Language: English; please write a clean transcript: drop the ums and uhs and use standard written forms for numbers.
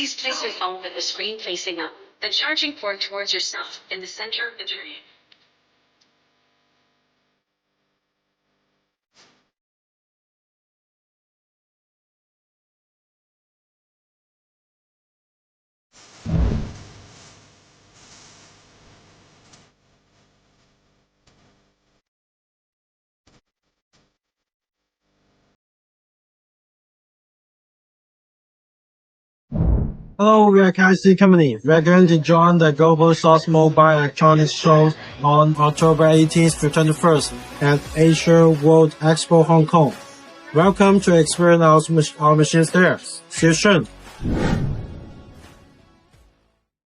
Please place your phone with the screen facing up, the charging port towards yourself in the center of the tray. Hello, we are Kaisi Company. We are going to join the Global Source Mobile Electronics Show on October 18th to 21st at Asia World Expo Hong Kong. Welcome to experience our machines there. See you soon.